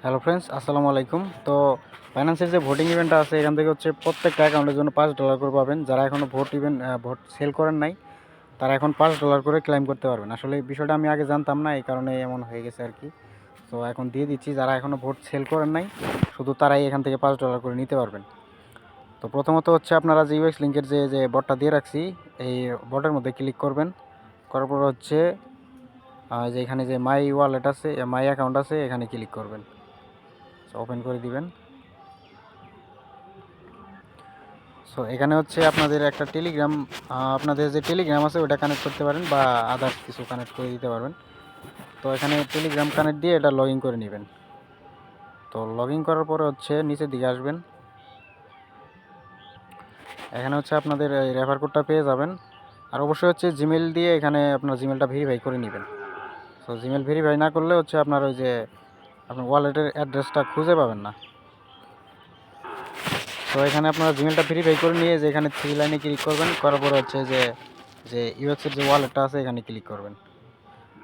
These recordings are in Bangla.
হ্যালো ফ্রেন্ডস, আসসালামু আলাইকুম। তো ফাইন্যান্সের যে ভোটিং ইভেন্টটা আছে এখান থেকে হচ্ছে প্রত্যেকটা অ্যাকাউন্টের জন্য $5 করে পাবেন। যারা এখনও ভোট সেল করেন নাই তারা এখন $5 করে ক্লেম করতে পারবেন। আসলে এই বিষয়টা আমি আগে জানতাম না, এই কারণে এমন হয়ে গেছে আর কি। তো এখন দিয়ে দিচ্ছি, যারা এখনও ভোট সেল করেন নাই শুধু তারাই এখান থেকে $5 করে নিতে পারবেন। তো প্রথমত হচ্ছে আপনারা যে ইউএক্স লিঙ্কের যে বটটা দিয়ে রাখছি এই বটের মধ্যে ক্লিক করবেন। করার পর হচ্ছে যে এখানে যে মাই ওয়ালেট আছে, মাই অ্যাকাউন্ট আছে, এখানে ক্লিক করবেন। ওপেন করে দিবেন। সো এখানে হচ্ছে আপনাদের একটা টেলিগ্রাম, আপনাদের যে টেলিগ্রাম আছে ওটা কানেক্ট করতে পারেন বা আদার্স কিছু কানেক্ট করে দিতে পারবেন। তো এখানে টেলিগ্রাম কানেক্ট দিয়ে এটা লগ ইন করে নেবেন। তো লগ ইন করার পরে হচ্ছে নিচের দিকে আসবেন। এখানে হচ্ছে আপনাদের এই রেফার কোডটা পেয়ে যাবেন। আর অবশ্যই হচ্ছে জিমেল দিয়ে এখানে আপনার জিমেলটা ভেরিফাই করে নেবেন। সো জিমেল ভেরিফাই না করলে হচ্ছে আপনার ওই যে আপনার ওয়ালেটের অ্যাড্রেসটা খুঁজে পাবেন না। তো এখানে আপনারা জিমেলটা ভেরিফাই করে নিয়ে যে এখানে 3 লাইনে ক্লিক করবেন। করার পরে হচ্ছে যে ইউএক্সের যে ওয়ালেটটা আছে এখানে ক্লিক করবেন।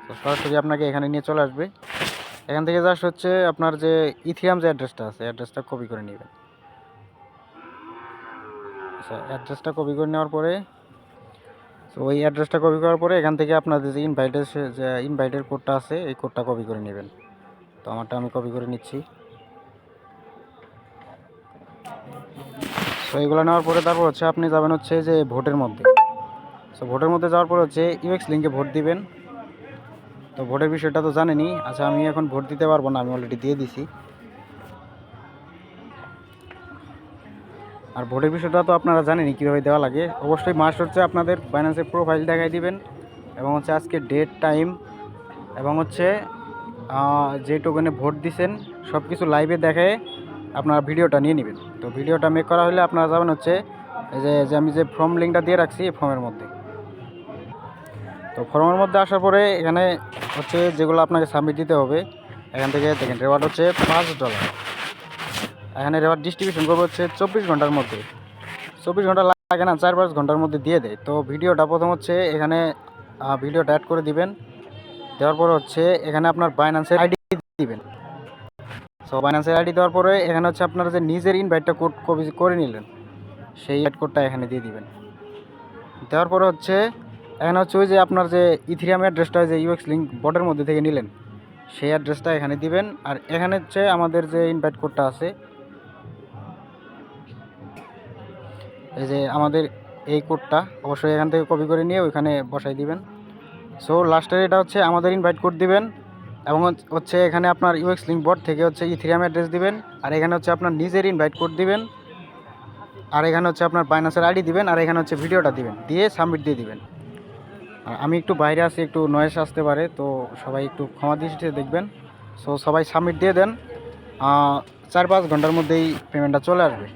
তো সরাসরি আপনাকে এখানে নিয়ে চলে আসবে। এখান থেকে জাস্ট হচ্ছে আপনার যে ইথিরিয়াম যে অ্যাড্রেসটা আছে অ্যাড্রেসটা কপি করে নেবেন। আচ্ছা, অ্যাড্রেসটা কপি করে নেওয়ার পরে তো ওই অ্যাড্রেসটা কপি করার পরে এখান থেকে আপনাদের যে ইনভাইটের কোডটা আছে এই কোডটা কপি করে নেবেন। তো আমারটা আমি কপি করে নিচ্ছি। তো এইগুলো নেওয়ার পরে তারপর হচ্ছে আপনি যাবেন হচ্ছে যে ভোটের মধ্যে। সো ভোটের মধ্যে যাওয়ার পর হচ্ছে ইউএক্স লিঙ্কে ভোট দিবেন। তো ভোটের বিষয়টা তো জানেনই। আচ্ছা, আমি এখন ভোট দিতে পারবো না, আমি অলরেডি দিয়ে দিছি। আর ভোটের বিষয়টা তো আপনারা জানেনই কীভাবে দেওয়া লাগে। অবশ্যই মাস্ট হচ্ছে আপনাদের ফাইন্যান্সের প্রোফাইল দেখাই দিবেন এবং হচ্ছে আজকে ডেট, টাইম এবং হচ্ছে যে টোকেনে ভোট দিছেন সব কিছু লাইভে দেখায় আপনারা ভিডিওটা নিয়ে নেবেন। তো ভিডিওটা মেক করা হলে আপনারা যাবেন হচ্ছে এই যে আমি যে ফর্ম লিঙ্কটা দিয়ে রাখছি এই ফর্মের মধ্যে। তো ফর্মের মধ্যে আসার পরে এখানে হচ্ছে যেগুলো আপনাকে সাবমিট দিতে হবে এখান থেকে দেখেন রেওয়ার্ড হচ্ছে $5। এখানে রেওয়ার্ড ডিস্ট্রিবিউশন করবে হচ্ছে 24 ঘন্টার মধ্যে। 24 ঘন্টা লাগে না, 4-5 ঘন্টার মধ্যে দিয়ে দেয়। তো ভিডিওটা প্রথম হচ্ছে এখানে ভিডিওটা অ্যাড করে দিবেন। দেওয়ার পরে হচ্ছে এখানে আপনার বাইন্যান্সের আইডি দিবেন। সো বাইন্যান্সের আইডি দেওয়ার পরে এখানে হচ্ছে আপনারা যে নিজের ইনভাইটটা কোড কপি করে নিলেন সেই অ্যাড কোডটা এখানে দিয়ে দিবেন। দেওয়ার পরে হচ্ছে এখানে হচ্ছে ওই যে আপনার যে ইথিরিয়াম অ্যাড্রেসটা যে ইউএক্স লিঙ্ক বটের মধ্যে থেকে নিলেন সেই অ্যাড্রেসটা এখানে দিবেন। আর এখানে হচ্ছে আমাদের যে ইনভাইট কোডটা আছে এই যে আমাদের এই কোডটা অবশ্যই এখান থেকে কপি করে নিয়ে ওইখানে বসাই দিবেন। সো লাস্টের এটা হচ্ছে আমাদের ইনভাইট কোড দিবেন এবং হচ্ছে এখানে আপনার ইউএক্স লিঙ্ক বট থেকে হচ্ছে ইথিরিয়াম অ্যাড্রেস দিবেন। আর এখানে হচ্ছে আপনার নিজের ইনভাইট কোড দিবেন। আর এখানে হচ্ছে আপনার বাইন্যান্সের আইডি দিবেন। আর এখানে হচ্ছে ভিডিওটা দিবেন, দিয়ে সাবমিট দিয়ে দিবেন। আর আমি একটু বাইরে আছি, একটু নয়েজ আসতে পারে, তো সবাই একটু ক্ষমা দৃষ্টিতে দেখবেন। সো সবাই সাবমিট দিয়ে দেন, 4-5 ঘন্টার মধ্যেই পেমেন্টটা চলে আসবে।